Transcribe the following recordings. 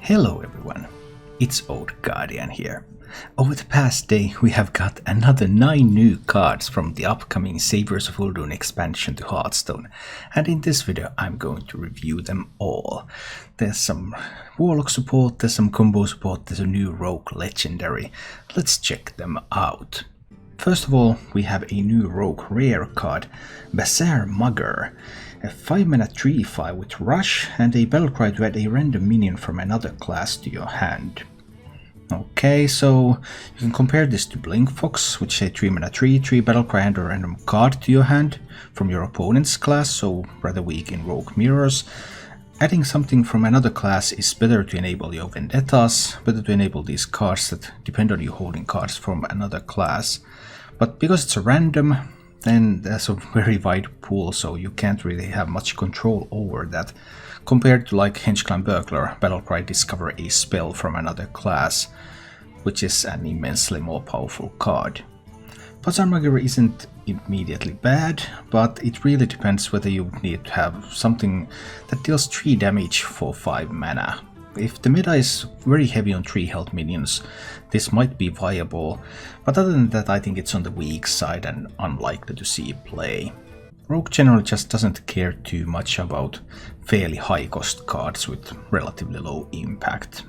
Hello everyone, it's Old Guardian here. Over the past day we have got another 9 new cards from the upcoming Saviors of Uldum expansion to Hearthstone, and in this video I'm going to review them all. There's some Warlock support, there's some combo support, there's a new Rogue Legendary. Let's check them out. First of all, we have a new Rogue Rare card, Bazaar Mugger. A 5-mana 3/5 with Rush and a Battlecry to add a random minion from another class to your hand. Okay, so you can compare this to Blink Fox, which is a 3-mana 3/3 Battlecry and a random card to your hand from your opponent's class, so rather weak in Rogue Mirrors. Adding something from another class is better to enable your Vendettas, better to enable these cards that depend on you holding cards from another class. But because it's a random, then there's a very wide pool, so you can't really have much control over that, compared to like Hengeclan Burglar, Battlecry discover a spell from another class, which is an immensely more powerful card. Bazaar Mugger isn't immediately bad, but it really depends whether you need to have something that deals 3 damage for 5 mana. If the meta is very heavy on 3 health minions, this might be viable, but other than that I think it's on the weak side and unlikely to see play. Rogue generally just doesn't care too much about fairly high cost cards with relatively low impact.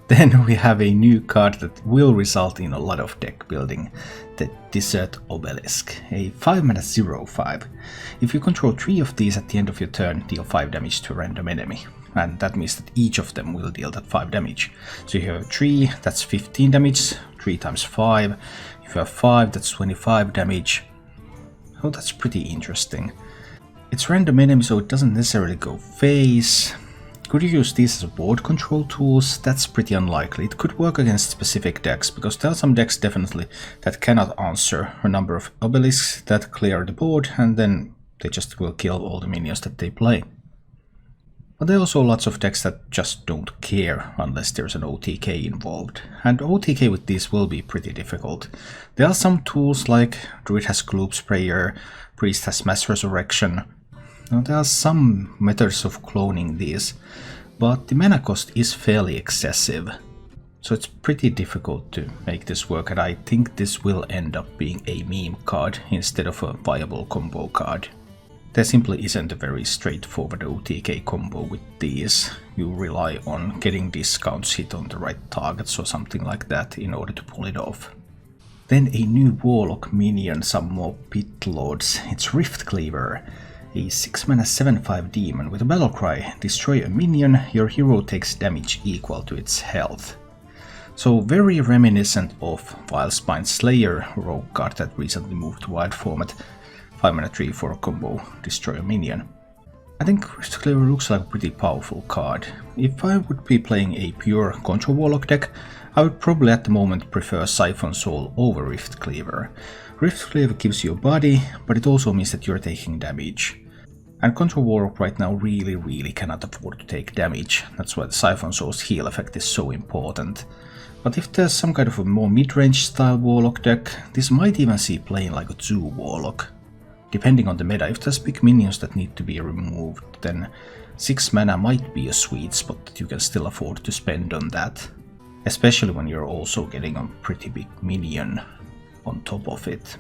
Then we have a new card that will result in a lot of deck building, the Desert Obelisk, a 5-mana 0/5. If you control 3 of these at the end of your turn, deal 5 damage to a random enemy. And that means that each of them will deal that 5 damage. So if you have 3, that's 15 damage, 3 times 5. If you have 5, that's 25 damage. Oh, that's pretty interesting. It's random enemy, so it doesn't necessarily go phase. Could you use these as board control tools? That's pretty unlikely. It could work against specific decks, because there are some decks definitely that cannot answer a number of obelisks that clear the board, and then they just will kill all the minions that they play. But there are also lots of decks that just don't care unless there's an OTK involved. And OTK with these will be pretty difficult. There are some tools like Druid has Gloop Sprayer, Priest has Mass Resurrection. Now, there are some methods of cloning these, but the mana cost is fairly excessive. So it's pretty difficult to make this work, and I think this will end up being a meme card instead of a viable combo card. There simply isn't a very straightforward OTK combo with these. You rely on getting discounts hit on the right targets or something like that in order to pull it off. Then a new Warlock minion, some more Pit Lords. It's Rift Cleaver, a 6-mana 7/5 demon with a Battlecry. Destroy a minion, your hero takes damage equal to its health. So very reminiscent of Vilespine Slayer rogue card that recently moved to wide format. 5-mana 3/4 combo, destroy a minion. I think Rift Cleaver looks like a pretty powerful card. If I would be playing a pure Control Warlock deck, I would probably at the moment prefer Siphon Soul over Rift Cleaver. Rift Cleaver gives you a body, but it also means that you're taking damage. And Control Warlock right now really cannot afford to take damage. That's why the Siphon Soul's heal effect is so important. But if there's some kind of a more mid-range style Warlock deck, this might even see playing like a Zoo Warlock. Depending on the meta, if there's big minions that need to be removed, then 6 mana might be a sweet spot that you can still afford to spend on that. Especially when you're also getting a pretty big minion on top of it.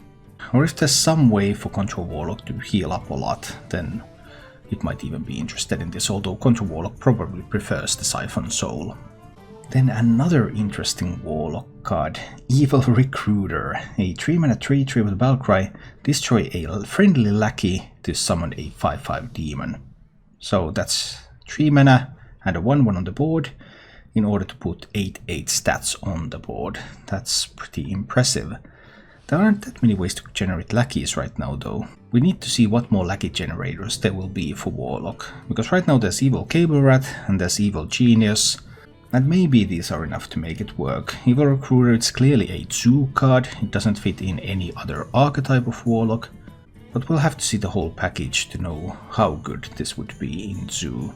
Or if there's some way for Control Warlock to heal up a lot, then it might even be interested in this, although Control Warlock probably prefers the Siphon Soul. Then another interesting Warlock card, Evil Recruiter, a 3-mana 3/3 with Battlecry. Destroy a friendly lackey to summon a 5/5 demon. So that's 3 mana and a 1/1 on the board in order to put 8/8 stats on the board. That's pretty impressive. There aren't that many ways to generate lackeys right now though. We need to see what more lackey generators there will be for Warlock, because right now there's Evil Cable Rat and there's Evil Genius. And maybe these are enough to make it work. Evil Recruiter, it's clearly a Zoo card, it doesn't fit in any other archetype of Warlock, but we'll have to see the whole package to know how good this would be in Zoo.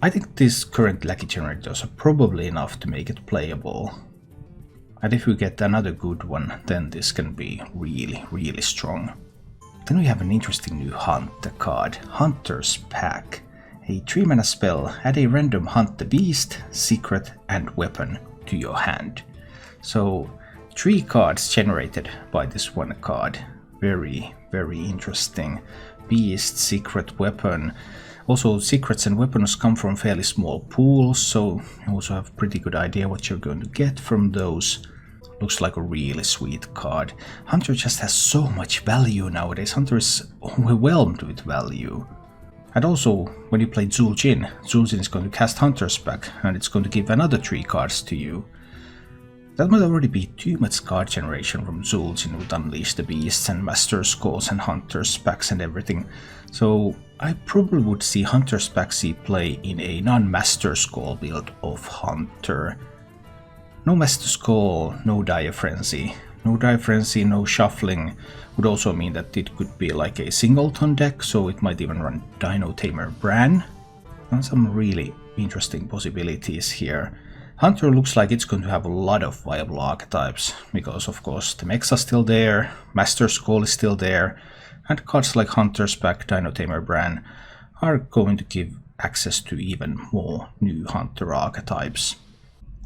I think these current lackey generators are probably enough to make it playable. And if we get another good one, then this can be really strong. Then we have an interesting new Hunter card, Hunter's Pack. A 3-mana spell, add a random hunt the beast, secret and weapon to your hand. So 3 cards generated by this one card. Very, very interesting. Beast, secret, weapon. Also secrets and weapons come from fairly small pools, so you also have a pretty good idea what you're going to get from those. Looks like a really sweet card. Hunter just has so much value nowadays. Hunter is overwhelmed with value. And also, when you play Zul'jin is going to cast Hunter's Pack, and it's going to give another 3 cards to you. That might already be too much card generation from Zul'jin with Unleash the Beasts and Master's Calls and Hunter's Packs and everything. So I probably would see Hunter's Pack see play in a non-Master's Call build of Hunter. No Master's Call, no Dire Frenzy. No Dire Frenzy, no Shuffling would also mean that it could be like a singleton deck, so it might even run Dino Tamer Bran. And some really interesting possibilities here. Hunter looks like it's going to have a lot of viable archetypes, because of course the mechs are still there, Master's Call is still there, and cards like Hunter's Pack, Dino Tamer Bran are going to give access to even more new Hunter archetypes.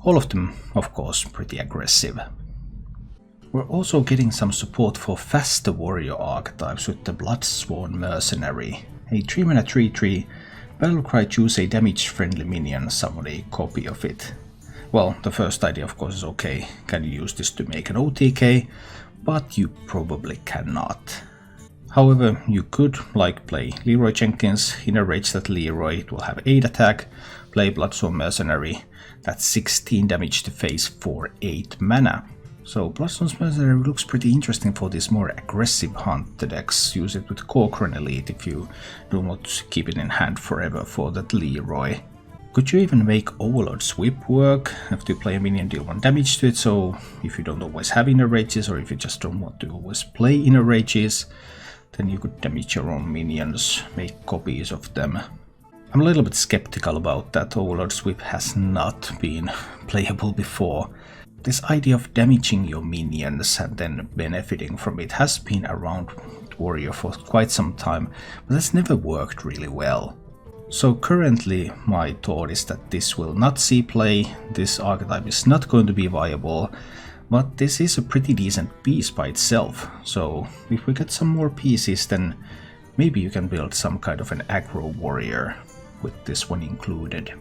All of them, of course, pretty aggressive. We're also getting some support for faster warrior archetypes with the Bloodsworn Mercenary. A 3-mana 3/3, battlecry, choose a damage-friendly minion, summon a copy of it. Well, the first idea of course is okay, can you use this to make an OTK? But you probably cannot. However, you could like play Leroy Jenkins, inner rage that Leroy, it will have 8 attack, play Bloodsworn Mercenary, that's 16 damage to face for 8 mana. So Bloodsworn Mercenary looks pretty interesting for these more aggressive hunter decks. Use it with Corcoran Elite if you do not keep it in hand forever for that Leroy. Could you even make Overlord's Whip work? Have to play a minion, deal 1 damage to it, so if you don't always have inner rages, or if you just don't want to always play inner rages, then you could damage your own minions, make copies of them. I'm a little bit skeptical about that. Overlord's Whip has not been playable before. This idea of damaging your minions and then benefiting from it has been around Warrior for quite some time, but that's never worked really well. So currently my thought is that this will not see play, this archetype is not going to be viable, but this is a pretty decent piece by itself, so if we get some more pieces then maybe you can build some kind of an aggro warrior with this one included.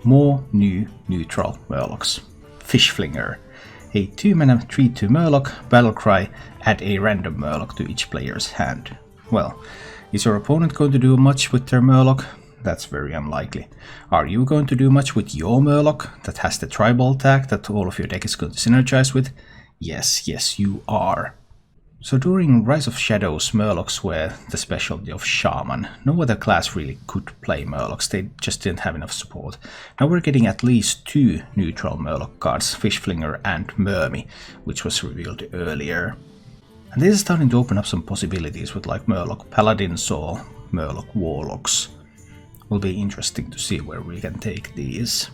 More new neutral Murlocs. Fishflinger. A 2-mana 3/2 Murloc, battlecry, add a random Murloc to each player's hand. Well, is your opponent going to do much with their Murloc? That's very unlikely. Are you going to do much with your Murloc that has the tribal tag that all of your deck is going to synergize with? Yes, you are. So during Rise of Shadows, Murlocs were the specialty of Shaman. No other class really could play Murlocs, they just didn't have enough support. Now we're getting at least 2 neutral Murloc cards, Fishflinger and Mermy, which was revealed earlier. And this is starting to open up some possibilities with like Murloc Paladins or Murloc Warlocks. Will be interesting to see where we can take these.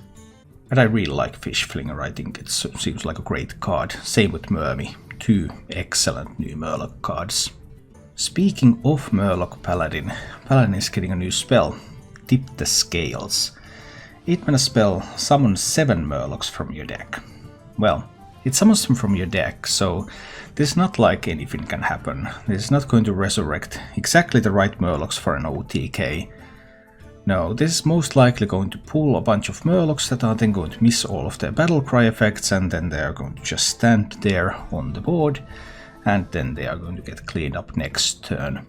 But I really like Fishflinger, I think it seems like a great card. Same with Mermy. 2 excellent new Murloc cards. Speaking of Murloc Paladin, Paladin is getting a new spell, Tip the Scales. 8-mana spell, summon 7 Murlocs from your deck. Well, it summons them from your deck, so this is not like anything can happen. This is not going to resurrect exactly the right Murlocs for an OTK. No, this is most likely going to pull a bunch of Murlocs that are then going to miss all of their battlecry effects, and then they are going to just stand there on the board, and then they are going to get cleaned up next turn.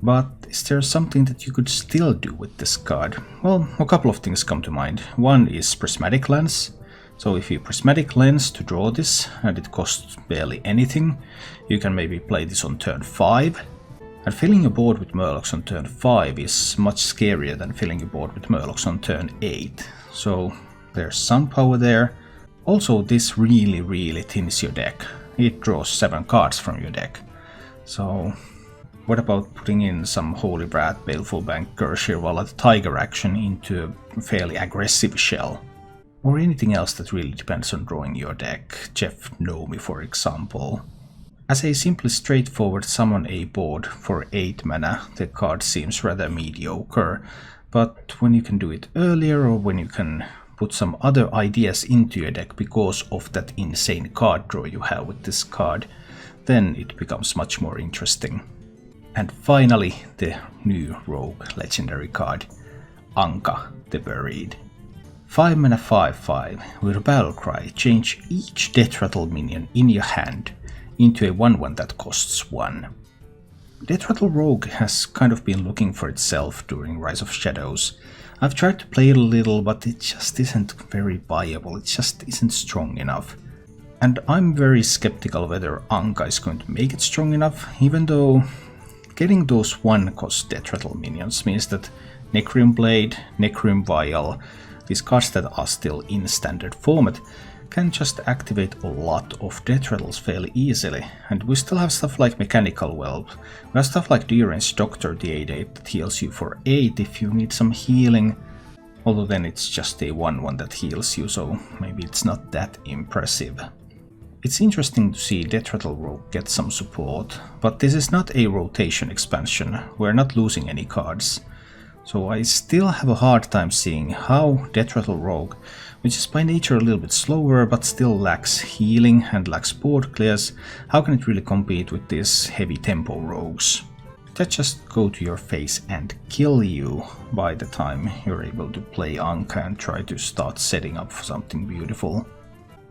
But is there something that you could still do with this card? Well, a couple of things come to mind. One is Prismatic Lens. So if you Prismatic Lens to draw this, and it costs barely anything, you can maybe play this on turn 5. And filling your board with Murlocs on turn 5 is much scarier than filling your board with Murlocs on turn 8. So there's some power there. Also, this really thins your deck. It draws 7 cards from your deck. So what about putting in some Holy Wrath, Baleful Banker, Shirvallah Tiger action into a fairly aggressive shell? Or anything else that really depends on drawing your deck. Jeff Nomi, for example. As a simply straightforward summon a board for 8 mana, the card seems rather mediocre, But when you can do it earlier, or when you can put some other ideas into your deck because of that insane card draw you have with this card, then it becomes much more interesting. And finally, the new rogue legendary card, Anka the Buried. 5 mana 5/5 with a battle cry, change each death rattle minion in your hand into a 1/1 that costs 1. Death Rattle Rogue has kind of been looking for itself during Rise of Shadows. I've tried to play it a little, but it just isn't very viable, it just isn't strong enough. And I'm very skeptical whether Anka is going to make it strong enough, even though getting those 1-cost Death Rattle minions means that Necrim Blade, Necrim Vial, these cards that are still in standard format, can just activate a lot of death rattles fairly easily, and we still have stuff like Mechanical Whelp. We have stuff like Duran's Doctor, the 8/8 that heals you for 8 if you need some healing, although then it's just a 1/1 that heals you, so maybe it's not that impressive. It's interesting to see Death Rattle Rogue get some support, but this is not a rotation expansion, we're not losing any cards. So I still have a hard time seeing how Death Rattle Rogue, which is by nature a little bit slower but still lacks healing and lacks board clears, how can it really compete with these heavy tempo rogues that just go to your face and kill you by the time you're able to play Anka and try to start setting up for something beautiful?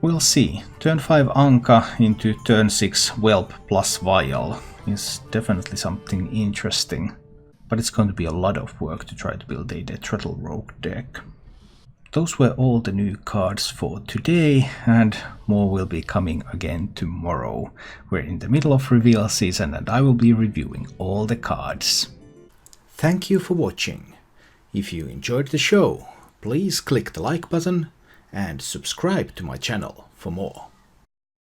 We'll see. Turn 5 Anka into turn 6 Whelp plus Vial is definitely something interesting, but it's going to be a lot of work to try to build a Death Rattle Rogue deck. Those were all the new cards for today, and more will be coming again tomorrow. We're in the middle of reveal season and I will be reviewing all the cards. Thank you for watching. If you enjoyed the show, please click the like button and subscribe to my channel for more.